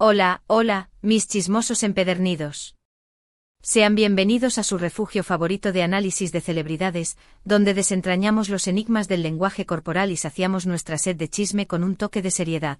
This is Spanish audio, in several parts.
Hola, hola, mis chismosos empedernidos. Sean bienvenidos a su refugio favorito de análisis de celebridades, donde desentrañamos los enigmas del lenguaje corporal y saciamos nuestra sed de chisme con un toque de seriedad.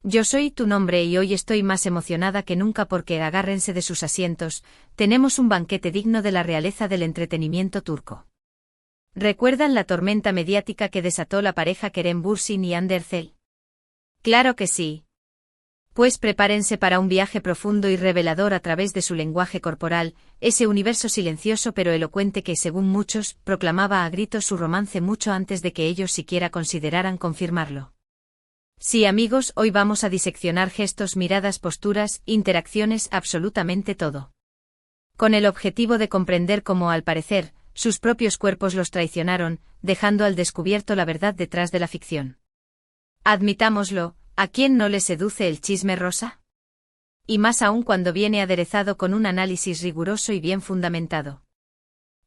Yo soy tu nombre y hoy estoy más emocionada que nunca porque, agárrense de sus asientos, tenemos un banquete digno de la realeza del entretenimiento turco. ¿Recuerdan la tormenta mediática que desató la pareja Kerem Bürsin y Hande Erçel? Claro que sí. Pues prepárense para un viaje profundo y revelador a través de su lenguaje corporal, ese universo silencioso pero elocuente que, según muchos, proclamaba a gritos su romance mucho antes de que ellos siquiera consideraran confirmarlo. Sí, amigos, hoy vamos a diseccionar gestos, miradas, posturas, interacciones, absolutamente todo. Con el objetivo de comprender cómo, al parecer, sus propios cuerpos los traicionaron, dejando al descubierto la verdad detrás de la ficción. Admitámoslo, ¿a quién no le seduce el chisme rosa? Y más aún cuando viene aderezado con un análisis riguroso y bien fundamentado.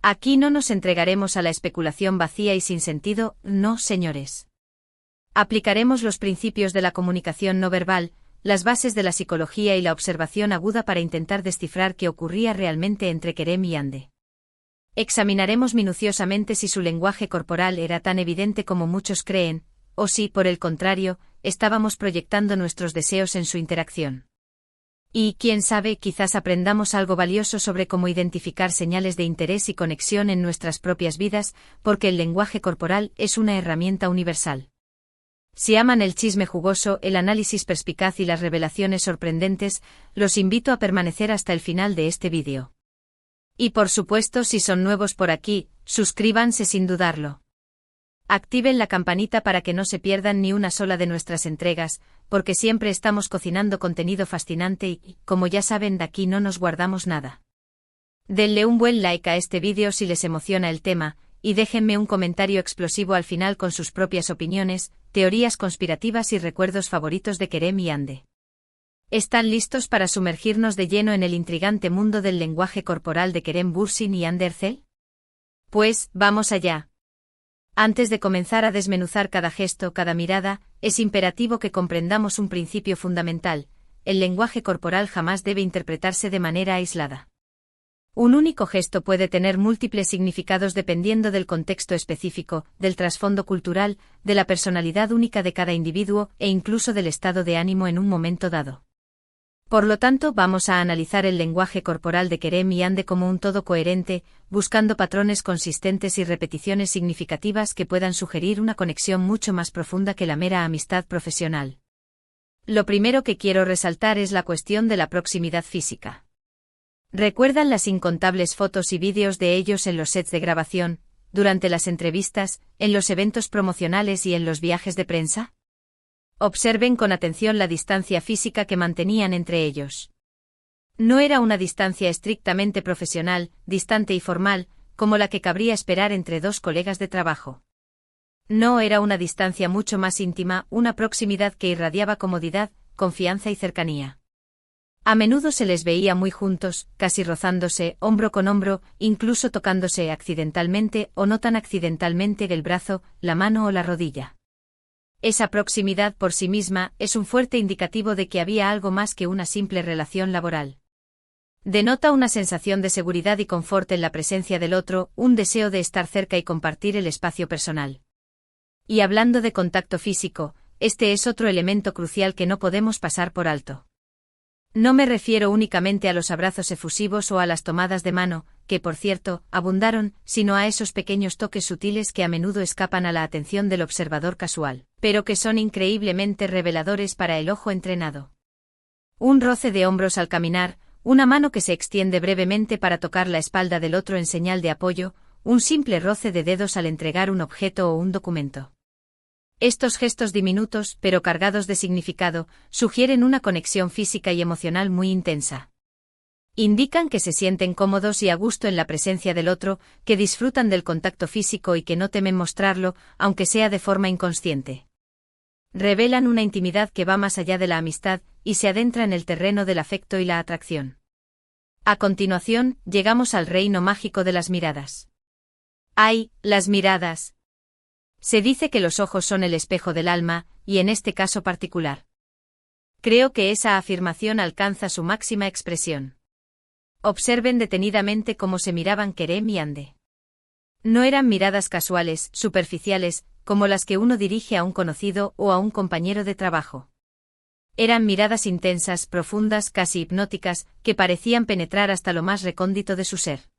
Aquí no nos entregaremos a la especulación vacía y sin sentido, no, señores. Aplicaremos los principios de la comunicación no verbal, las bases de la psicología y la observación aguda para intentar descifrar qué ocurría realmente entre Kerem y Hande. Examinaremos minuciosamente si su lenguaje corporal era tan evidente como muchos creen, o si, por el contrario, estábamos proyectando nuestros deseos en su interacción. Y, quién sabe, quizás aprendamos algo valioso sobre cómo identificar señales de interés y conexión en nuestras propias vidas, porque el lenguaje corporal es una herramienta universal. Si aman el chisme jugoso, el análisis perspicaz y las revelaciones sorprendentes, los invito a permanecer hasta el final de este vídeo. Y por supuesto, si son nuevos por aquí, suscríbanse sin dudarlo. Activen la campanita para que no se pierdan ni una sola de nuestras entregas, porque siempre estamos cocinando contenido fascinante y, como ya saben, de aquí no nos guardamos nada. Denle un buen like a este vídeo si les emociona el tema, y déjenme un comentario explosivo al final con sus propias opiniones, teorías conspirativas y recuerdos favoritos de Kerem y Hande. ¿Están listos para sumergirnos de lleno en el intrigante mundo del lenguaje corporal de Kerem Bürsin y Hande Erçel? Pues, vamos allá. Antes de comenzar a desmenuzar cada gesto, cada mirada, es imperativo que comprendamos un principio fundamental: el lenguaje corporal jamás debe interpretarse de manera aislada. Un único gesto puede tener múltiples significados dependiendo del contexto específico, del trasfondo cultural, de la personalidad única de cada individuo e incluso del estado de ánimo en un momento dado. Por lo tanto, vamos a analizar el lenguaje corporal de Kerem y Hande como un todo coherente, buscando patrones consistentes y repeticiones significativas que puedan sugerir una conexión mucho más profunda que la mera amistad profesional. Lo primero que quiero resaltar es la cuestión de la proximidad física. ¿Recuerdan las incontables fotos y vídeos de ellos en los sets de grabación, durante las entrevistas, en los eventos promocionales y en los viajes de prensa? Observen con atención la distancia física que mantenían entre ellos. No era una distancia estrictamente profesional, distante y formal, como la que cabría esperar entre dos colegas de trabajo. No, era una distancia mucho más íntima, una proximidad que irradiaba comodidad, confianza y cercanía. A menudo se les veía muy juntos, casi rozándose, hombro con hombro, incluso tocándose accidentalmente o no tan accidentalmente el brazo, la mano o la rodilla. Esa proximidad por sí misma es un fuerte indicativo de que había algo más que una simple relación laboral. Denota una sensación de seguridad y confort en la presencia del otro, un deseo de estar cerca y compartir el espacio personal. Y hablando de contacto físico, este es otro elemento crucial que no podemos pasar por alto. No me refiero únicamente a los abrazos efusivos o a las tomadas de mano, que por cierto, abundaron, sino a esos pequeños toques sutiles que a menudo escapan a la atención del observador casual, pero que son increíblemente reveladores para el ojo entrenado. Un roce de hombros al caminar, una mano que se extiende brevemente para tocar la espalda del otro en señal de apoyo, un simple roce de dedos al entregar un objeto o un documento. Estos gestos diminutos, pero cargados de significado, sugieren una conexión física y emocional muy intensa. Indican que se sienten cómodos y a gusto en la presencia del otro, que disfrutan del contacto físico y que no temen mostrarlo, aunque sea de forma inconsciente. Revelan una intimidad que va más allá de la amistad, y se adentra en el terreno del afecto y la atracción. A continuación, llegamos al reino mágico de las miradas. ¡Ay, las miradas! Se dice que los ojos son el espejo del alma, y en este caso particular, Creo que esa afirmación alcanza su máxima expresión. Observen detenidamente cómo se miraban Kerem y Ande. No eran miradas casuales, superficiales, como las que uno dirige a un conocido o a un compañero de trabajo. Eran miradas intensas, profundas, casi hipnóticas, que parecían penetrar hasta lo más recóndito de su ser.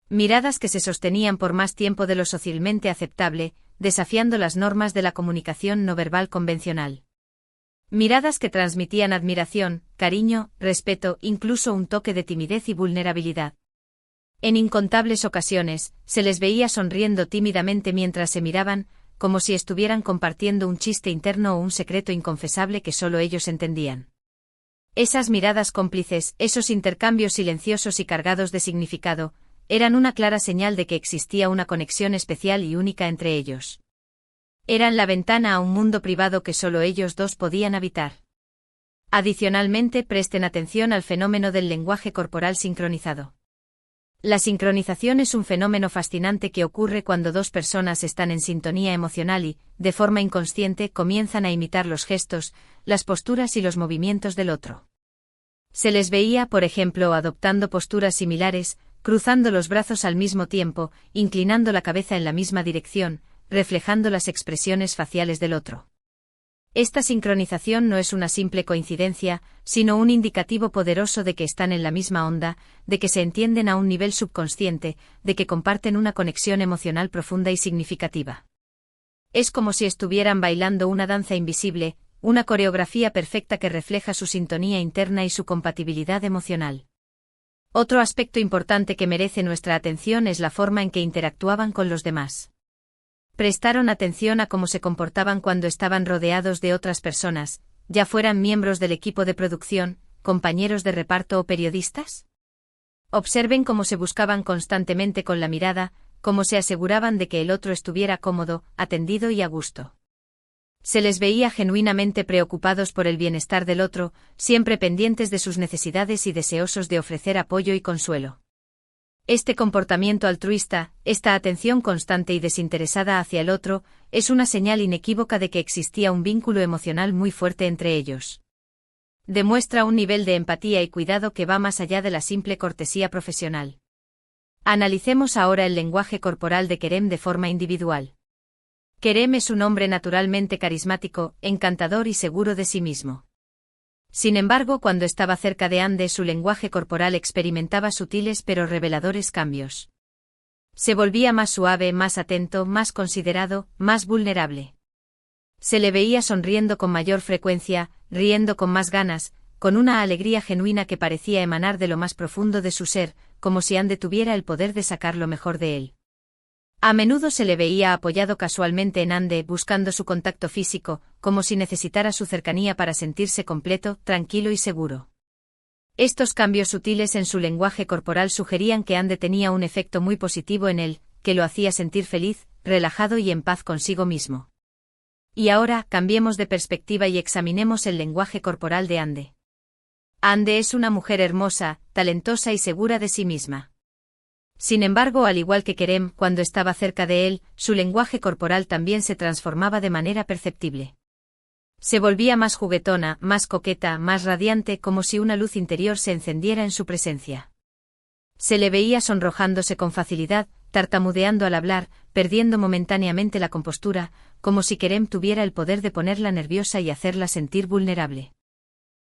Miradas que se sostenían por más tiempo de lo socialmente aceptable, desafiando las normas de la comunicación no verbal convencional. Miradas que transmitían admiración, cariño, respeto, incluso un toque de timidez y vulnerabilidad. En incontables ocasiones, se les veía sonriendo tímidamente mientras se miraban, como si estuvieran compartiendo un chiste interno o un secreto inconfesable que solo ellos entendían. Esas miradas cómplices, esos intercambios silenciosos y cargados de significado, eran una clara señal de que existía una conexión especial y única entre ellos. Eran la ventana a un mundo privado que solo ellos dos podían habitar. Adicionalmente, presten atención al fenómeno del lenguaje corporal sincronizado. La sincronización es un fenómeno fascinante que ocurre cuando dos personas están en sintonía emocional y, de forma inconsciente, comienzan a imitar los gestos, las posturas y los movimientos del otro. Se les veía, por ejemplo, adoptando posturas similares, cruzando los brazos al mismo tiempo, inclinando la cabeza en la misma dirección, reflejando las expresiones faciales del otro. Esta sincronización no es una simple coincidencia, sino un indicativo poderoso de que están en la misma onda, de que se entienden a un nivel subconsciente, de que comparten una conexión emocional profunda y significativa. Es como si estuvieran bailando una danza invisible, una coreografía perfecta que refleja su sintonía interna y su compatibilidad emocional. Otro aspecto importante que merece nuestra atención es la forma en que interactuaban con los demás. Prestaron atención a cómo se comportaban cuando estaban rodeados de otras personas, ya fueran miembros del equipo de producción, compañeros de reparto o periodistas. Observen cómo se buscaban constantemente con la mirada, cómo se aseguraban de que el otro estuviera cómodo, atendido y a gusto. Se les veía genuinamente preocupados por el bienestar del otro, siempre pendientes de sus necesidades y deseosos de ofrecer apoyo y consuelo. Este comportamiento altruista, esta atención constante y desinteresada hacia el otro, es una señal inequívoca de que existía un vínculo emocional muy fuerte entre ellos. Demuestra un nivel de empatía y cuidado que va más allá de la simple cortesía profesional. Analicemos ahora el lenguaje corporal de Kerem de forma individual. Kerem es un hombre naturalmente carismático, encantador y seguro de sí mismo. Sin embargo, cuando estaba cerca de Ande, su lenguaje corporal experimentaba sutiles pero reveladores cambios. Se volvía más suave, más atento, más considerado, más vulnerable. Se le veía sonriendo con mayor frecuencia, riendo con más ganas, con una alegría genuina que parecía emanar de lo más profundo de su ser, como si Ande tuviera el poder de sacar lo mejor de él. A menudo se le veía apoyado casualmente en Ande, buscando su contacto físico, como si necesitara su cercanía para sentirse completo, tranquilo y seguro. Estos cambios sutiles en su lenguaje corporal sugerían que Ande tenía un efecto muy positivo en él, que lo hacía sentir feliz, relajado y en paz consigo mismo. Y ahora, cambiemos de perspectiva y examinemos el lenguaje corporal de Ande. Ande es una mujer hermosa, talentosa y segura de sí misma. Sin embargo, al igual que Kerem, cuando estaba cerca de él, su lenguaje corporal también se transformaba de manera perceptible. Se volvía más juguetona, más coqueta, más radiante, como si una luz interior se encendiera en su presencia. Se le veía sonrojándose con facilidad, tartamudeando al hablar, perdiendo momentáneamente la compostura, como si Kerem tuviera el poder de ponerla nerviosa y hacerla sentir vulnerable.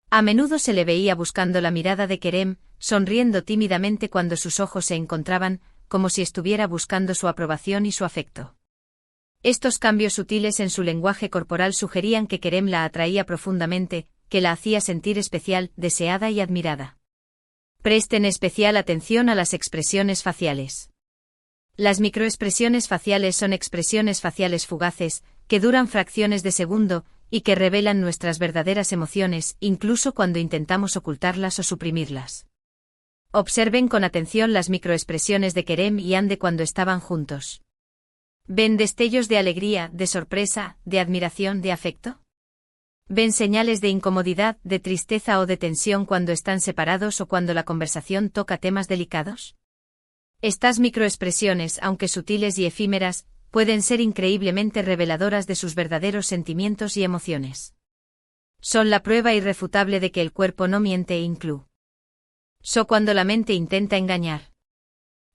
A menudo se le veía buscando la mirada de Kerem, sonriendo tímidamente cuando sus ojos se encontraban, como si estuviera buscando su aprobación y su afecto. Estos cambios sutiles en su lenguaje corporal sugerían que Kerem la atraía profundamente, que la hacía sentir especial, deseada y admirada. Presten especial atención a las expresiones faciales. Las microexpresiones faciales son expresiones faciales fugaces, que duran fracciones de segundo, y que revelan nuestras verdaderas emociones, incluso cuando intentamos ocultarlas o suprimirlas. Observen con atención las microexpresiones de Kerem y Ande cuando estaban juntos. ¿Ven destellos de alegría, de sorpresa, de admiración, de afecto? ¿Ven señales de incomodidad, de tristeza o de tensión cuando están separados o cuando la conversación toca temas delicados? Estas microexpresiones, aunque sutiles y efímeras, pueden ser increíblemente reveladoras de sus verdaderos sentimientos y emociones. Son la prueba irrefutable de que el cuerpo no miente incluso cuando la mente intenta engañar.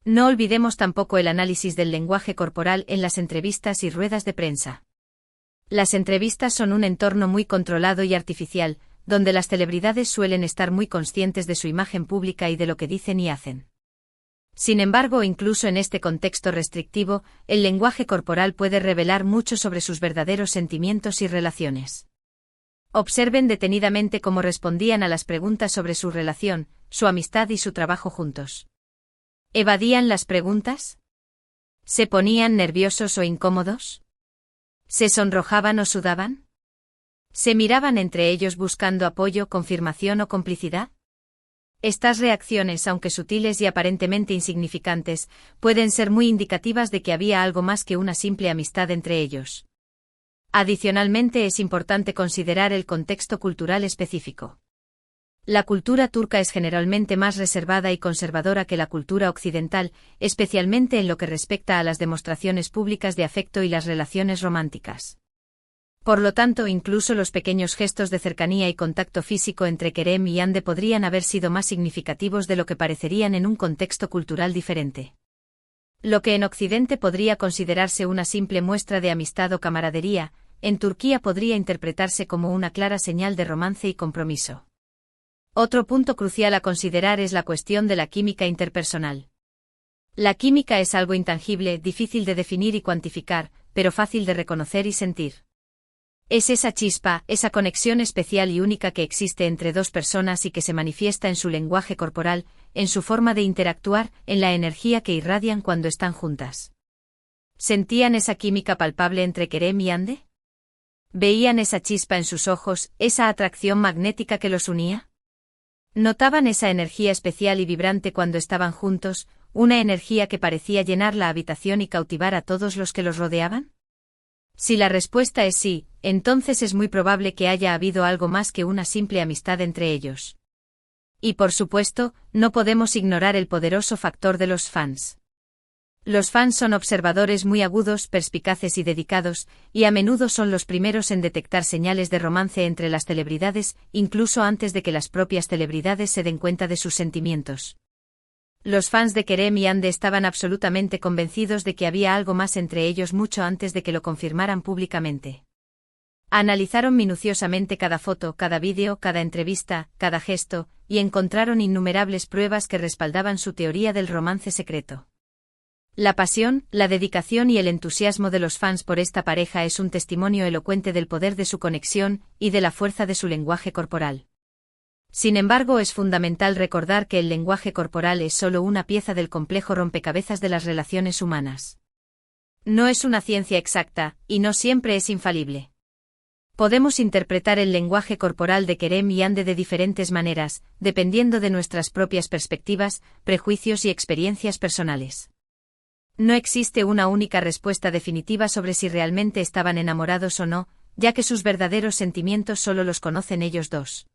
No olvidemos tampoco el análisis del lenguaje corporal en las entrevistas y ruedas de prensa. Las entrevistas son un entorno muy controlado y artificial, donde las celebridades suelen estar muy conscientes de su imagen pública y de lo que dicen y hacen. Sin embargo, incluso en este contexto restrictivo, el lenguaje corporal puede revelar mucho sobre sus verdaderos sentimientos y relaciones. Observen detenidamente cómo respondían a las preguntas sobre su relación, su amistad y su trabajo juntos. ¿Evadían las preguntas? ¿Se ponían nerviosos o incómodos? ¿Se sonrojaban o sudaban? ¿Se miraban entre ellos buscando apoyo, confirmación o complicidad? Estas reacciones, aunque sutiles y aparentemente insignificantes, pueden ser muy indicativas de que había algo más que una simple amistad entre ellos. Adicionalmente, es importante considerar el contexto cultural específico. La cultura turca es generalmente más reservada y conservadora que la cultura occidental, especialmente en lo que respecta a las demostraciones públicas de afecto y las relaciones románticas. Por lo tanto, incluso los pequeños gestos de cercanía y contacto físico entre Kerem y Hande podrían haber sido más significativos de lo que parecerían en un contexto cultural diferente. Lo que en Occidente podría considerarse una simple muestra de amistad o camaradería, en Turquía podría interpretarse como una clara señal de romance y compromiso. Otro punto crucial a considerar es la cuestión de la química interpersonal. La química es algo intangible, difícil de definir y cuantificar, pero fácil de reconocer y sentir. Es esa chispa, esa conexión especial y única que existe entre dos personas y que se manifiesta en su lenguaje corporal, en su forma de interactuar, en la energía que irradian cuando están juntas. ¿Sentían esa química palpable entre Kerem y Hande? ¿Veían esa chispa en sus ojos, esa atracción magnética que los unía? ¿Notaban esa energía especial y vibrante cuando estaban juntos, una energía que parecía llenar la habitación y cautivar a todos los que los rodeaban? Si la respuesta es sí, entonces es muy probable que haya habido algo más que una simple amistad entre ellos. Y por supuesto, no podemos ignorar el poderoso factor de los fans. Los fans son observadores muy agudos, perspicaces y dedicados, y a menudo son los primeros en detectar señales de romance entre las celebridades, incluso antes de que las propias celebridades se den cuenta de sus sentimientos. Los fans de Kerem y Hande estaban absolutamente convencidos de que había algo más entre ellos mucho antes de que lo confirmaran públicamente. Analizaron minuciosamente cada foto, cada vídeo, cada entrevista, cada gesto, y encontraron innumerables pruebas que respaldaban su teoría del romance secreto. La pasión, la dedicación y el entusiasmo de los fans por esta pareja es un testimonio elocuente del poder de su conexión y de la fuerza de su lenguaje corporal. Sin embargo, es fundamental recordar que el lenguaje corporal es solo una pieza del complejo rompecabezas de las relaciones humanas. No es una ciencia exacta, y no siempre es infalible. Podemos interpretar el lenguaje corporal de Kerem y Hande de diferentes maneras, dependiendo de nuestras propias perspectivas, prejuicios y experiencias personales. No existe una única respuesta definitiva sobre si realmente estaban enamorados o no, ya que sus verdaderos sentimientos solo los conocen ellos dos.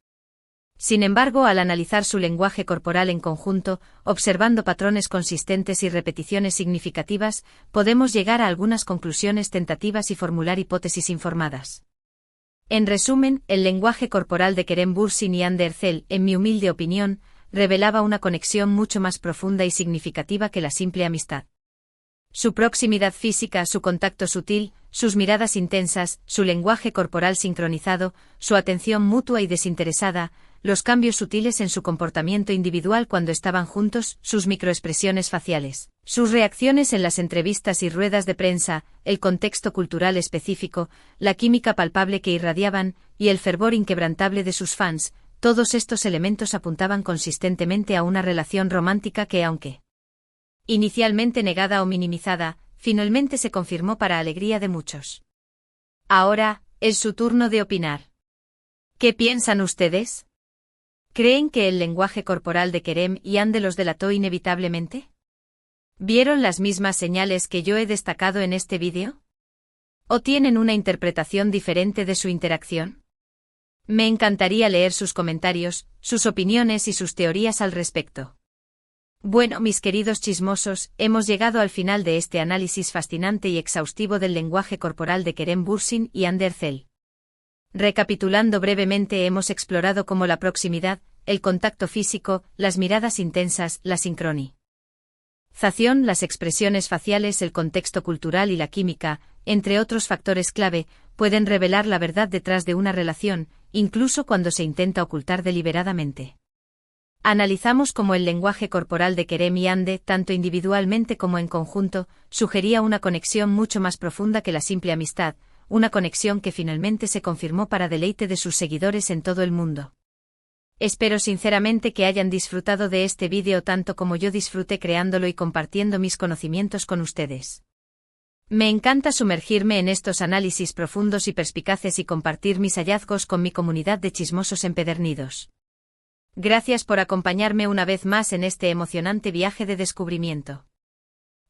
Sin embargo, al analizar su lenguaje corporal en conjunto, observando patrones consistentes y repeticiones significativas, podemos llegar a algunas conclusiones tentativas y formular hipótesis informadas. En resumen, el lenguaje corporal de Kerem Bürsin y Hande Erçel, en mi humilde opinión, revelaba una conexión mucho más profunda y significativa que la simple amistad. Su proximidad física, su contacto sutil, sus miradas intensas, su lenguaje corporal sincronizado, su atención mutua y desinteresada, los cambios sutiles en su comportamiento individual cuando estaban juntos, sus microexpresiones faciales, sus reacciones en las entrevistas y ruedas de prensa, el contexto cultural específico, la química palpable que irradiaban, y el fervor inquebrantable de sus fans, todos estos elementos apuntaban consistentemente a una relación romántica que, aunque inicialmente negada o minimizada, finalmente se confirmó para alegría de muchos. Ahora, es su turno de opinar. ¿Qué piensan ustedes? ¿Creen que el lenguaje corporal de Kerem y Hande los delató inevitablemente? ¿Vieron las mismas señales que yo he destacado en este vídeo? ¿O tienen una interpretación diferente de su interacción? Me encantaría leer sus comentarios, sus opiniones y sus teorías al respecto. Bueno, mis queridos chismosos, hemos llegado al final de este análisis fascinante y exhaustivo del lenguaje corporal de Kerem Bürsin y Hande Erçel. Recapitulando brevemente, hemos explorado cómo la proximidad, el contacto físico, las miradas intensas, la sincronización, las expresiones faciales, el contexto cultural y la química, entre otros factores clave, pueden revelar la verdad detrás de una relación, incluso cuando se intenta ocultar deliberadamente. Analizamos cómo el lenguaje corporal de Kerem y Hande, tanto individualmente como en conjunto, sugería una conexión mucho más profunda que la simple amistad, una conexión que finalmente se confirmó para deleite de sus seguidores en todo el mundo. Espero sinceramente que hayan disfrutado de este vídeo tanto como yo disfruté creándolo y compartiendo mis conocimientos con ustedes. Me encanta sumergirme en estos análisis profundos y perspicaces y compartir mis hallazgos con mi comunidad de chismosos empedernidos. Gracias por acompañarme una vez más en este emocionante viaje de descubrimiento.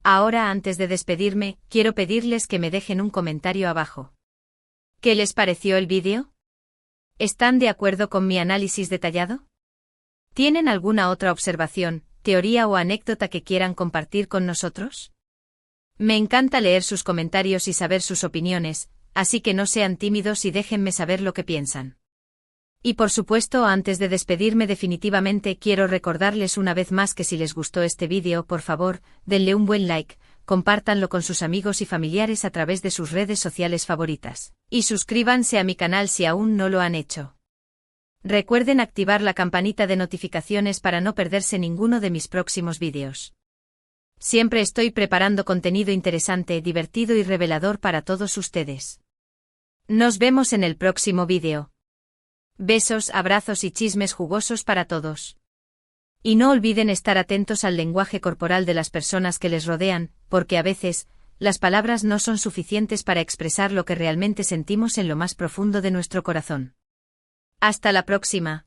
Ahora, antes de despedirme, quiero pedirles que me dejen un comentario abajo. ¿Qué les pareció el vídeo? ¿Están de acuerdo con mi análisis detallado? ¿Tienen alguna otra observación, teoría o anécdota que quieran compartir con nosotros? Me encanta leer sus comentarios y saber sus opiniones, así que no sean tímidos y déjenme saber lo que piensan. Y por supuesto, antes de despedirme definitivamente quiero recordarles una vez más que si les gustó este vídeo, por favor, denle un buen like, compártanlo con sus amigos y familiares a través de sus redes sociales favoritas, y suscríbanse a mi canal si aún no lo han hecho. Recuerden activar la campanita de notificaciones para no perderse ninguno de mis próximos vídeos. Siempre estoy preparando contenido interesante, divertido y revelador para todos ustedes. Nos vemos en el próximo vídeo. Besos, abrazos y chismes jugosos para todos. Y no olviden estar atentos al lenguaje corporal de las personas que les rodean, porque a veces, las palabras no son suficientes para expresar lo que realmente sentimos en lo más profundo de nuestro corazón. Hasta la próxima.